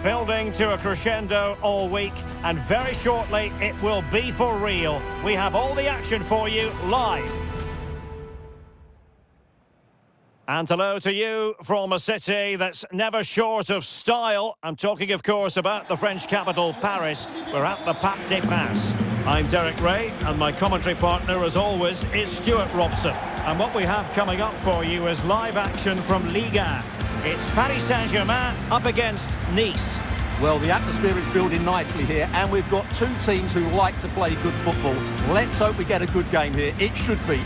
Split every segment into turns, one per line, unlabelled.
building to a crescendo all week, and very shortly it will be for real. We have all the action for you live. And hello to you from a city that's never short of style. I'm talking, of course, about the French capital, Paris. We're at the Parc des Princes. I'm Derek Ray, and my commentary partner, as always, is Stuart Robson. And what we have coming up for you is live action from Ligue 1. It's Paris Saint-Germain up against Nice.
Well, the atmosphere is building nicely here, and we've got two teams who like to play good football. Let's hope we get a good game here. It should be.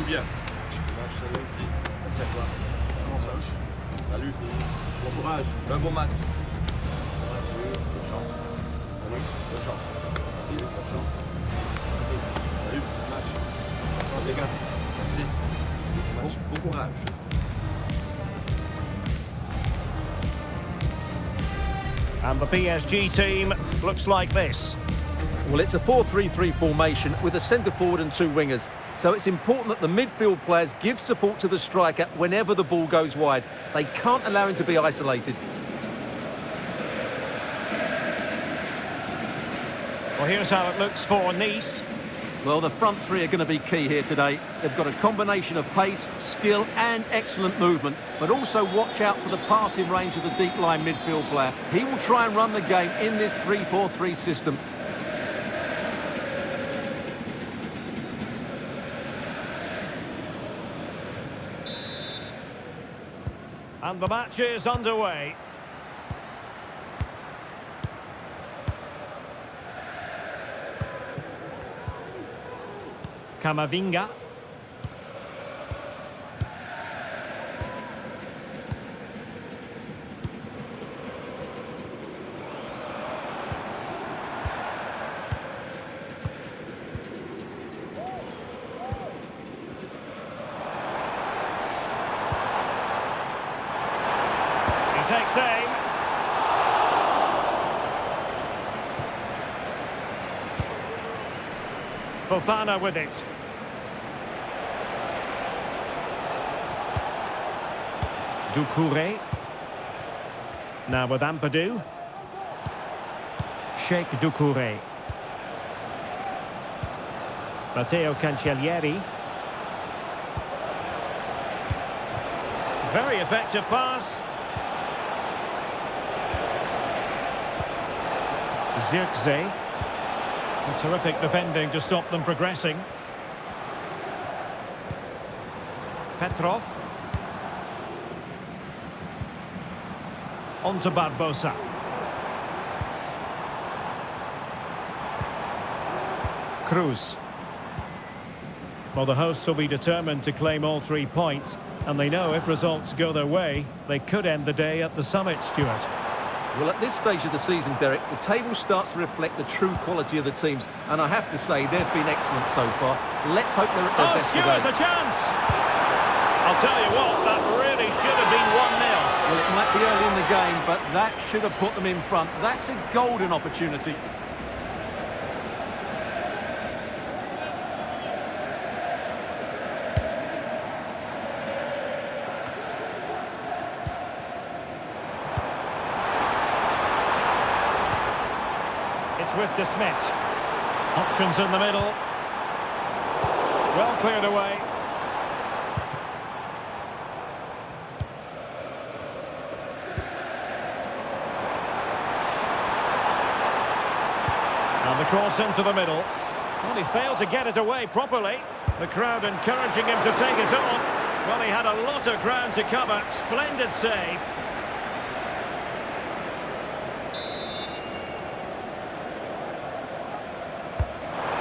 Bien. Match, salut ici. Merci à toi. Salut. Bon courage. Un bon match. Bonne chance. Salut. Bonne chance. Merci. Bonne chance. Merci. Salut. Bon match. Bonne chance les gars. Merci. Bon courage.
And the PSG team looks like this.
Well, it's a 4-3-3 formation with a centre forward and two wingers. So it's important that the midfield players give support to the striker whenever the ball goes wide. They can't allow him to be isolated.
Well, here's how it looks for Nice.
Well, the front three are going to be key here today. They've got a combination of pace, skill and excellent movement. But also watch out for the passing range of the deep line midfield player. He will try and run the game in this 3-4-3 system.
And the match is underway. Camavinga. Takes aim. Fofana with it. Doucouré. Now with Ampadu. Sheikh Doucouré. Matteo Cancellieri. Very effective pass. Zirkzee. Terrific defending to stop them progressing. Petrov. On to Barbosa. Cruz. Well, the hosts will be determined to claim all 3 points, and they know if results go their way, they could end the day at the summit, Stuart.
Well, at this stage of the season, Derek, the table starts to reflect the true quality of the teams. And I have to say, they've been excellent so far. Let's hope they're at their best today.
Stuart's a chance! I'll tell you what, that really should have been 1-0.
Well, it might be early in the game, but that should have put them in front. That's a golden opportunity.
With De Smet. Options in the middle. Well cleared away. And the cross into the middle. Well, he failed to get it away properly. The crowd encouraging him to take it on. Well, he had a lot of ground to cover. Splendid save.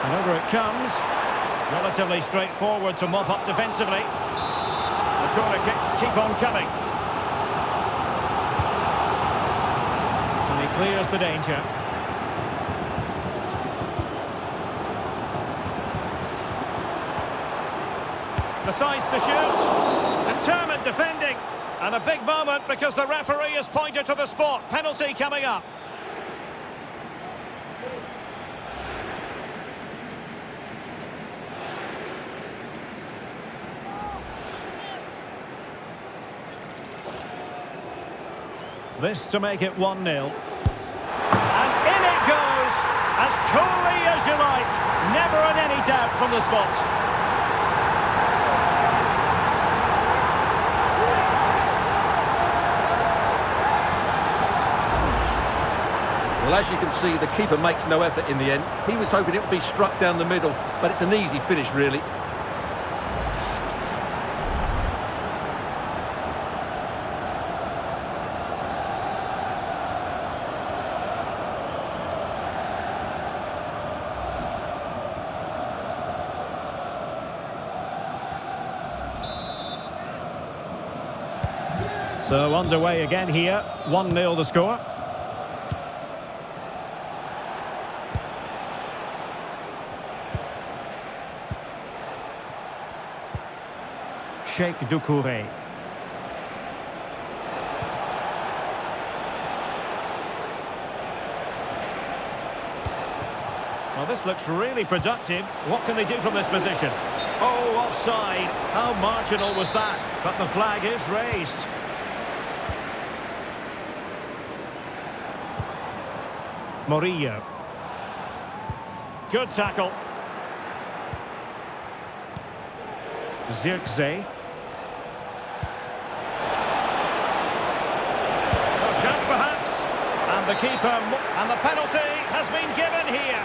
And over it comes. Relatively straightforward to mop up defensively. The corner kicks keep on coming. And he clears the danger. Decides to shoot. Determined defending. And a big moment because the referee has pointed to the spot. Penalty coming up. This to make it 1-0. And in it goes, as coolly as you like. Never in any doubt from the spot.
Well, as you can see, the keeper makes no effort in the end. He was hoping it would be struck down the middle, but it's an easy finish, really.
So underway again here, 1-0 the score. Sheikh Doucouré. Well, this looks really productive. What can they do from this position? Oh, offside. How marginal was that? But the flag is raised. Murillo. Good tackle. Zirkzee. No chance perhaps. And the keeper, and the penalty has been given here.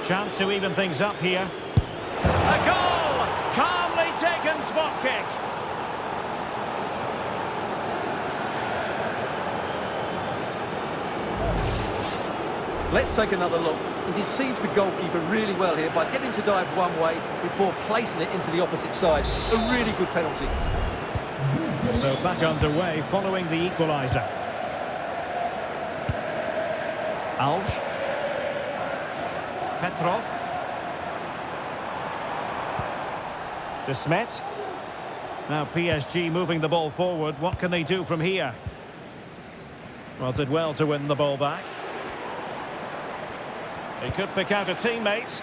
Chance to even things up here. A goal! Calmly taken spot kick.
Let's take another look. He deceives the goalkeeper really well here by getting to dive one way before placing it into the opposite side. A really good penalty.
So back underway following the equaliser. Alj. Petrov. De Smet. Now PSG moving the ball forward. What can they do from here? Well, did well to win the ball back. He could pick out a teammate.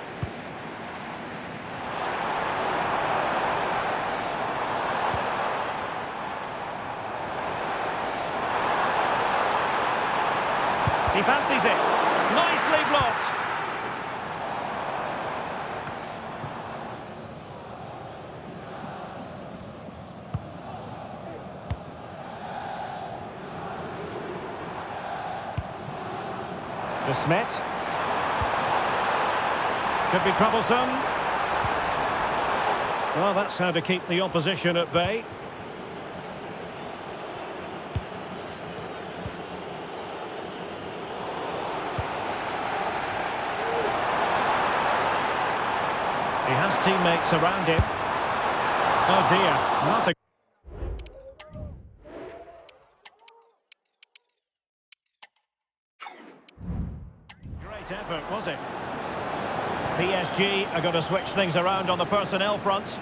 He fancies it. Nicely blocked. De Smet. Could be troublesome. Well, that's how to keep the opposition at bay. He has teammates around him. Oh dear, not a... great effort, was it? PSG are going to switch things around on the personnel front.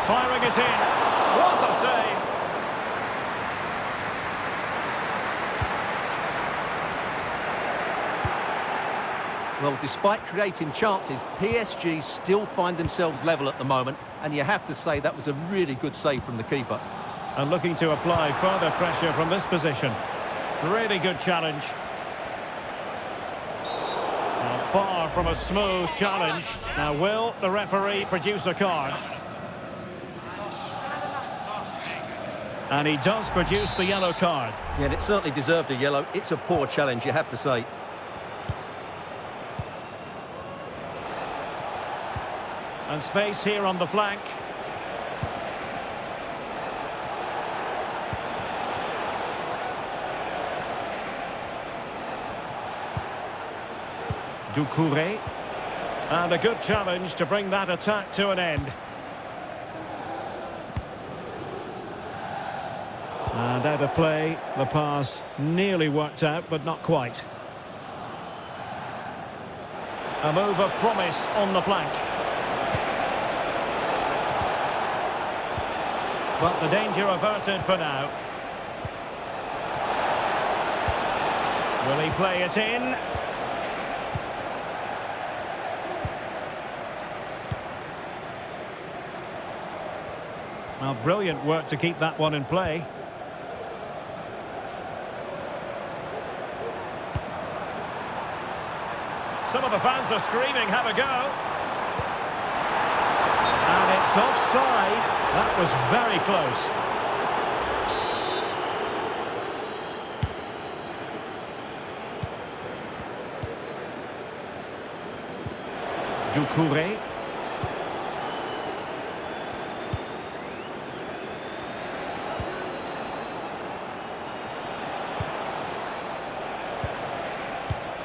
Firing it in. What a save!
Well, despite creating chances, PSG still find themselves level at the moment, and you have to say that was a really good save from the keeper.
And looking to apply further pressure from this position. Really good challenge. Now, far from a smooth challenge. Now, will the referee produce a card? And he does produce the yellow card.
Yeah, and it certainly deserved a yellow. It's a poor challenge, you have to say.
And space here on the flank. Victorie. And a good challenge to bring that attack to an end. And out of play, the pass nearly worked out, but not quite. A move of promise on the flank. But the danger averted for now. Will he play it in? Well, brilliant work to keep that one in play. Some of the fans are screaming, have a go. And it's offside. That was very close. Victorie.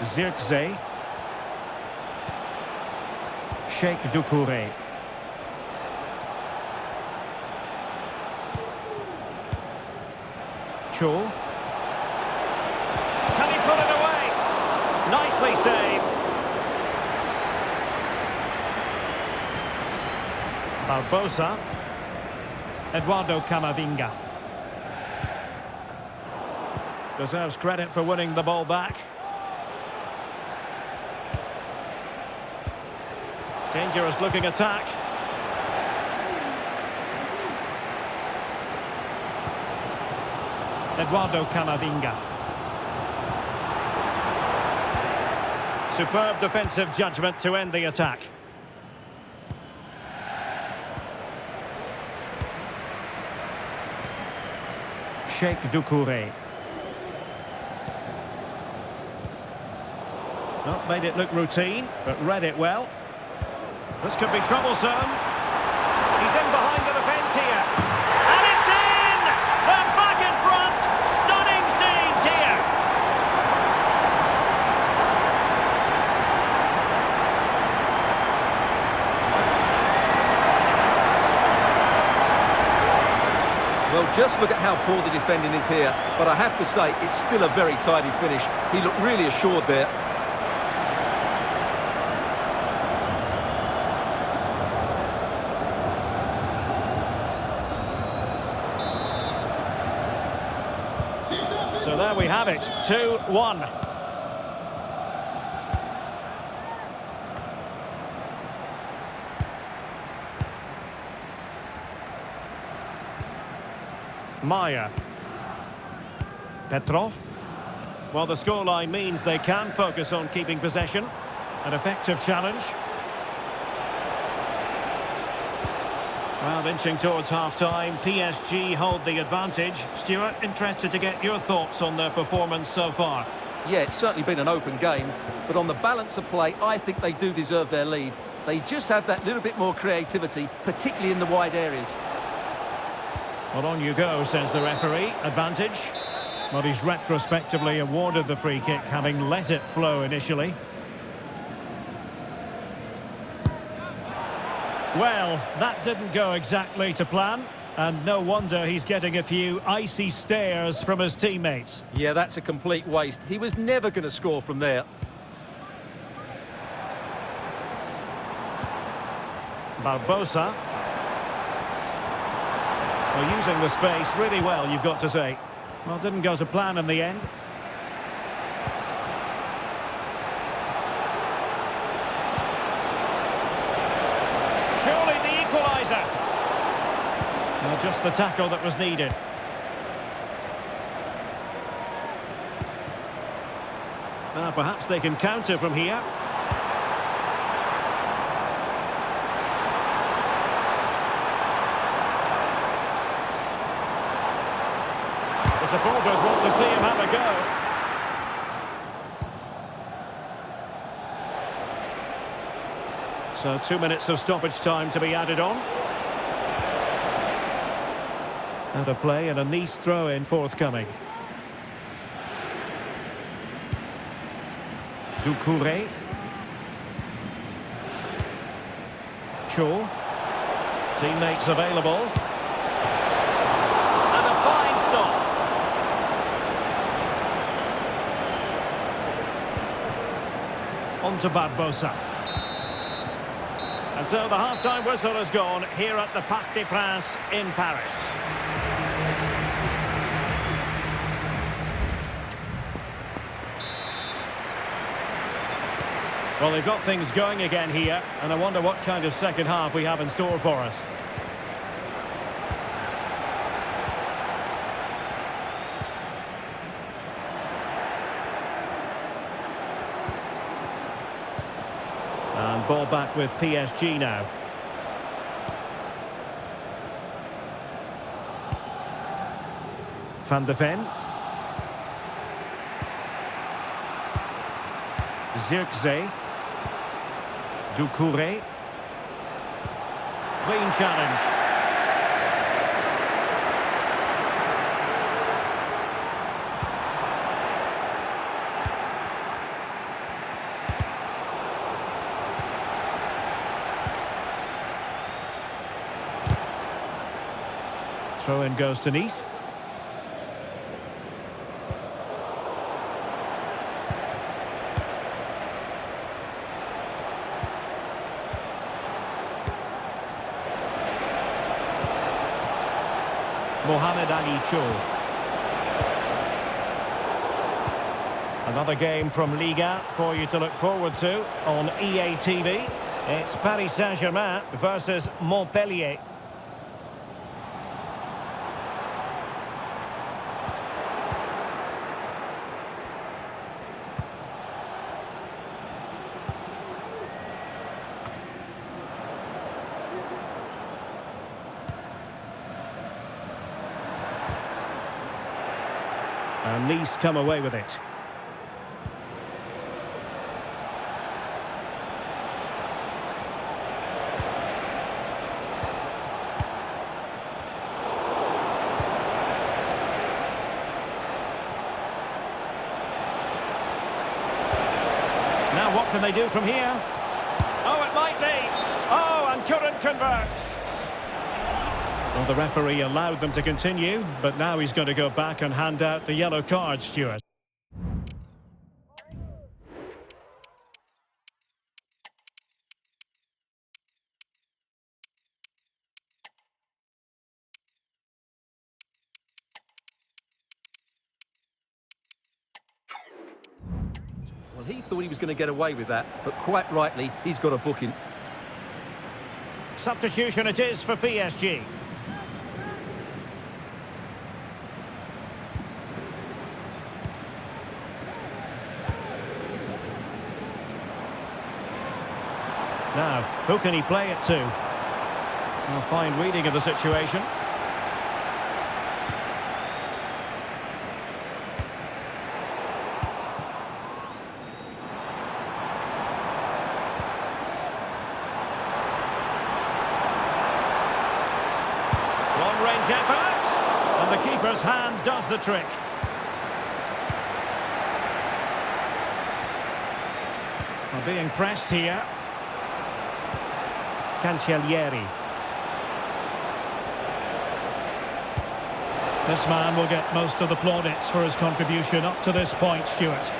Zirkzee. Sheikh Victorie. Cho. Can he put it away? Nicely saved. Barbosa. Eduardo Camavinga. Deserves credit for winning the ball back. Dangerous looking attack. Eduardo Camavinga. Superb defensive judgment to end the attack. Sheikh Victorie. Not made it look routine, but read it well. This could be troublesome. He's in behind the defence here. And it's in! They're back in front! Stunning scenes here!
Well, just look at how poor the defending is here. But I have to say, it's still a very tidy finish. He looked really assured there.
So there we have it, 2-1. Maya. Petrov. Well, the scoreline means they can focus on keeping possession. An effective challenge. Well, inching towards half-time, PSG hold the advantage. Stuart, interested to get your thoughts on their performance so far.
Yeah, it's certainly been an open game, but on the balance of play, I think they do deserve their lead. They just have that little bit more creativity, particularly in the wide areas.
Well, on you go, says the referee. Advantage. But he's retrospectively awarded the free kick, having let it flow initially. Well, that didn't go exactly to plan, and no wonder he's getting a few icy stares from his teammates.
Yeah, that's a complete waste. He was never going to score from there.
Barbosa. Well, using the space really well, you've got to say. Well, didn't go to plan in the end. Surely the equaliser. Well, just the tackle that was needed. Perhaps they can counter from here. The supporters want to see him have a go. So 2 minutes of stoppage time to be added on. Out of play and a Nice throw-in forthcoming. Victorie. Cho. Teammates available. And a fine stop. On to Barbosa. And so the half-time whistle has gone here at the Parc des Princes in Paris. Well, they've got things going again here, and I wonder what kind of second half we have in store for us. And ball back with PSG now. Van de Ven. Zirkzee. Victorie. Clean challenge. Throw-in goes to Nice. Mohamed Ali Cho. Another game from Liga for you to look forward to on EA TV. It's Paris Saint-Germain versus Montpellier. And Nice come away with it. Now what can they do from here? Oh, it might be! Oh, and couldn't convert! Well, the referee allowed them to continue, but now he's going to go back and hand out the yellow card, Stuart.
Well, he thought he was going to get away with that, but quite rightly, he's got a booking.
Substitution it is for PSG. Now, who can he play it to? A fine reading of the situation. Long-range effort, and the keeper's hand does the trick. Well, being pressed here. Cancellieri. This man will get most of the plaudits for his contribution up to this point, Stuart.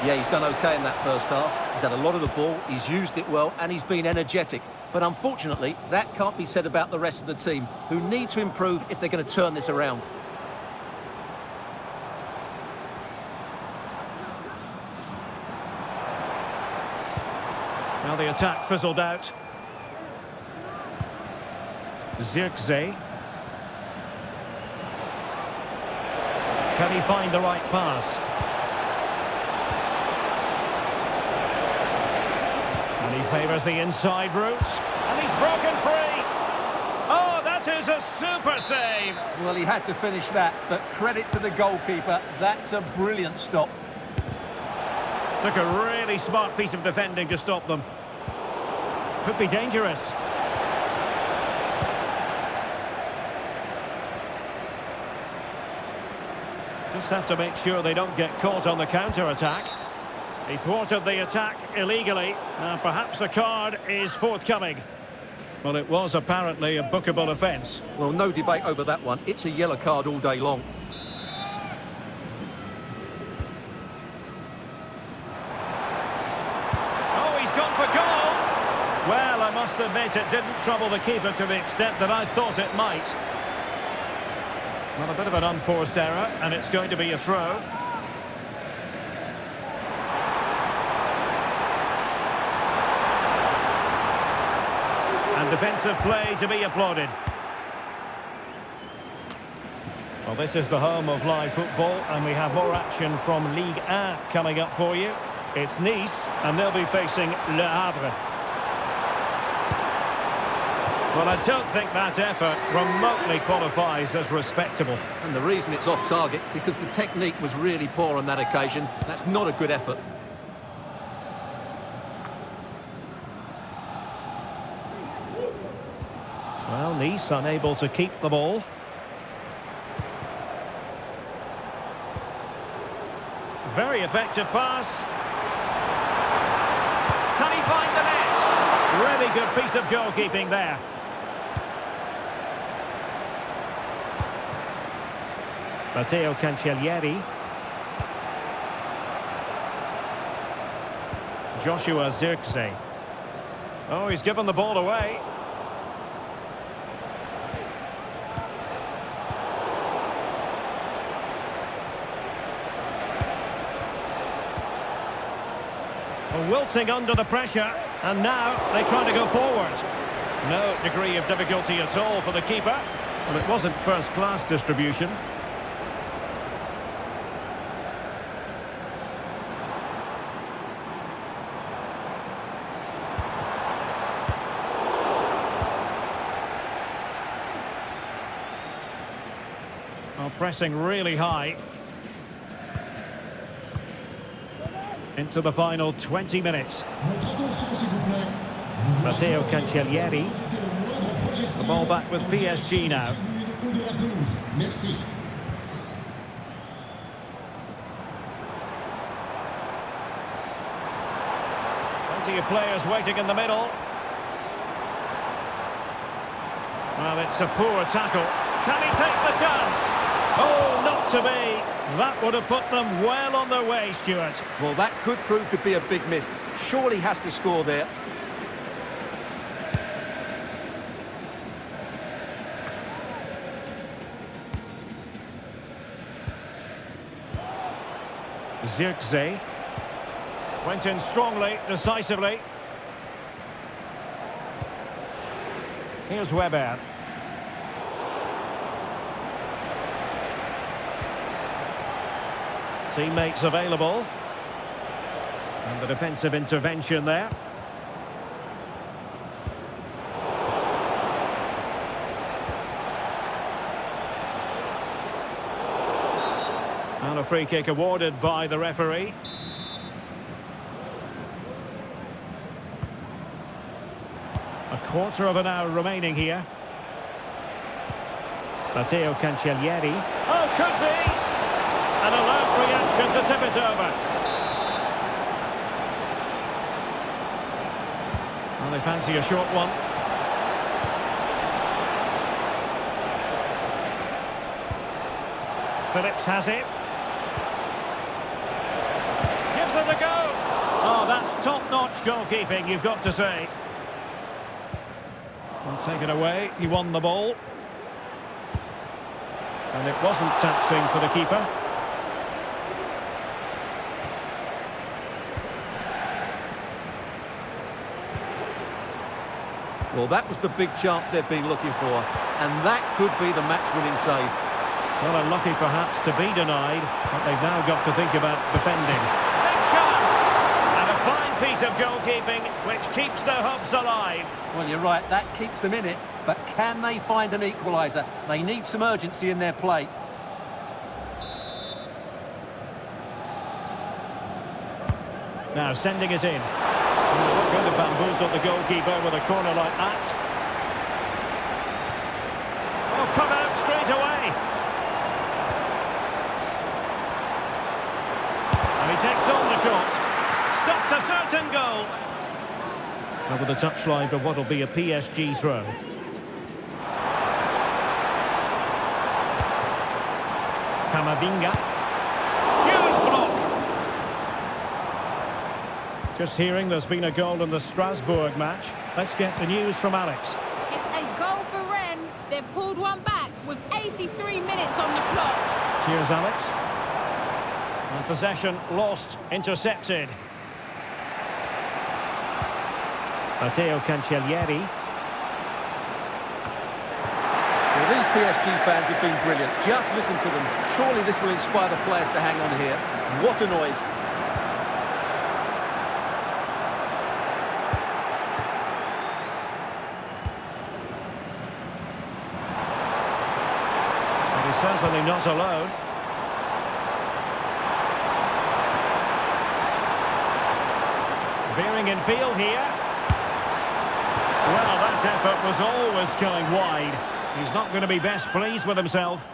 Yeah, he's done okay in that first half. He's had a lot of the ball, he's used it well, and he's been energetic. But unfortunately, that can't be said about the rest of the team, who need to improve if they're going to turn this around.
Now the attack fizzled out. Zirkzee. Can he find the right pass? And he favours the inside route. And he's broken free. Oh, that is a super save.
Well, he had to finish that, but credit to the goalkeeper. That's a brilliant stop.
Took a really smart piece of defending to stop them. Could be dangerous. Just have to make sure they don't get caught on the counter-attack. He thwarted the attack illegally. Perhaps a card is forthcoming. Well, it was apparently a bookable offence.
Well, no debate over that one. It's a yellow card all day long.
Oh, he's gone for goal! Well, I must admit it didn't trouble the keeper to the extent that I thought it might. Well, a bit of an unforced error, and it's going to be a throw. And defensive play to be applauded. Well, this is the home of live football, and we have more action from Ligue 1 coming up for you. It's Nice, and they'll be facing Le Havre. Well, I don't think that effort remotely qualifies as respectable.
And the reason it's off target, because the technique was really poor on that occasion. That's not a good effort.
Well, Nice unable to keep the ball. Very effective pass. Can he find the net? Really good piece of goalkeeping there. Matteo Cancellieri. Joshua Zirkzee. Oh, he's given the ball away. Wilting under the pressure, and now they try to go forward. No degree of difficulty at all for the keeper. Well, it wasn't first-class distribution. Well, pressing really high. Into the final 20 minutes. Matteo Cancellieri. The ball back with PSG now. Plenty of players waiting in the middle. Well, it's a poor tackle. Can he take the chance? Oh, not to be. That would have put them well on their way, Stuart.
Well, that could prove to be a big miss. Surely has to score there.
Zirkzee. Went in strongly, decisively. Here's Weber. Teammates available. And the defensive intervention there. And a free kick awarded by the referee. A quarter of an hour remaining here. Matteo Cancellieri. Oh, could be! An alert reaction to tip it over. Well, they fancy a short one. Phillips has it. Gives it a go. Oh, that's top-notch goalkeeping, you've got to say. Well, taken away. He won the ball. And it wasn't taxing for the keeper.
Well, that was the big chance they've been looking for. And that could be the match-winning save.
Well, unlucky perhaps to be denied, but they've now got to think about defending. Big chance! And a fine piece of goalkeeping, which keeps their hopes alive.
Well, you're right, that keeps them in it. But can they find an equaliser? They need some urgency in their play.
Now sending it in. They're not going to bamboozle the goalkeeper with a corner like that. Oh, come out straight away. And he takes on the shot. Stopped a certain goal. Over the touchline for what will be a PSG throw. Camavinga. Huge block. Just hearing there's been a goal in the Strasbourg match. Let's get the news from Alex.
It's a goal for Rennes. They've pulled one back with 83 minutes on the clock.
Cheers, Alex. And possession lost, intercepted. Matteo Cancellieri.
Well, these PSG fans have been brilliant. Just listen to them. Surely this will inspire the players to hang on here. What a noise.
And he's certainly not alone. Veering in field here. Well, that effort was always going wide. He's not going to be best pleased with himself.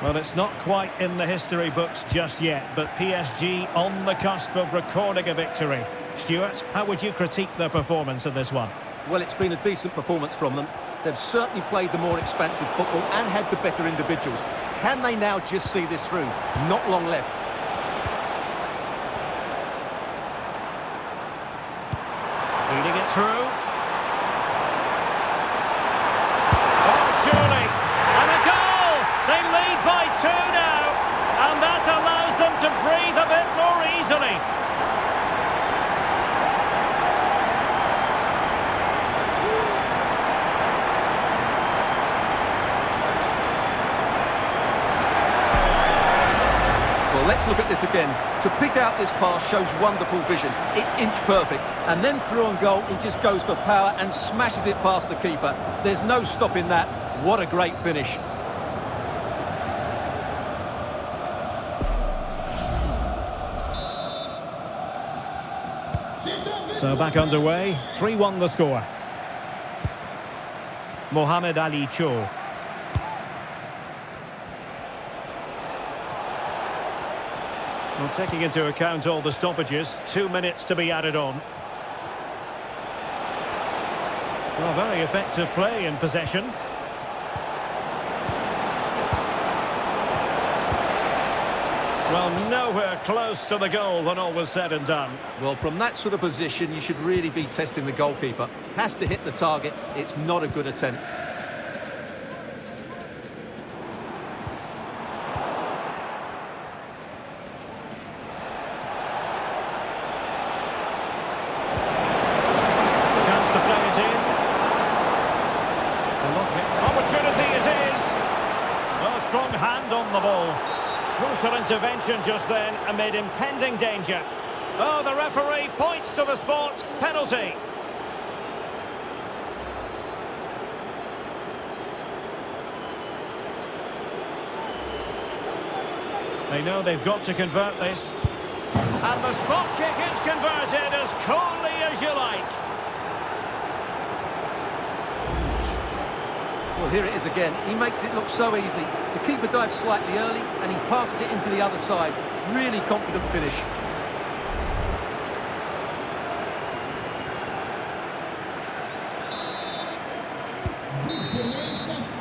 Well, it's not quite in the history books just yet, but PSG on the cusp of recording a victory. Stuart, how would you critique their performance in this one?
Well, it's been a decent performance from them. They've certainly played the more expansive football and had the better individuals. Can they now just see this through? Not long left.
Feeding it through. Oh, surely. And a goal! They lead by 2 now. And that allows them to breathe a bit more easily.
Well, let's look at this again. To pick out this pass shows wonderful vision. It's inch perfect. And then through on goal, he just goes for power and smashes it past the keeper. There's no stopping that. What a great finish.
So back underway. 3-1 the score. Mohamed Ali Cho. Well, taking into account all the stoppages, 2 minutes to be added on. Well, very effective play in possession. Well, nowhere close to the goal when all was said and done.
Well, from that sort of position, you should really be testing the goalkeeper. Has to hit the target. It's not a good attempt.
Strong hand on the ball. Crucial intervention just then amid impending danger. Oh, the referee points to the spot. Penalty. They know they've got to convert this. And the spot kick is converted as coolly as you like.
Well, here it is again. He makes it look so easy. The keeper dives slightly early and he passes it into the other side. Really confident finish.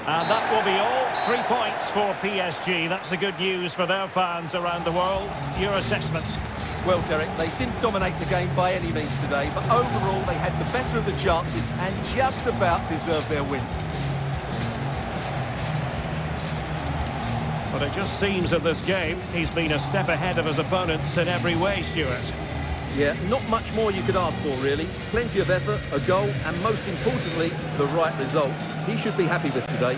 And that will be all. 3 points for PSG. That's the good news for their fans around the world. Your assessment?
Well, Derek, they didn't dominate the game by any means today, but overall they had the better of the chances and just about deserved their win.
But it just seems in this game he's been a step ahead of his opponents in every way, Stuart.
Yeah, not much more you could ask for, really. Plenty of effort, a goal, and most importantly, the right result. He should be happy with today.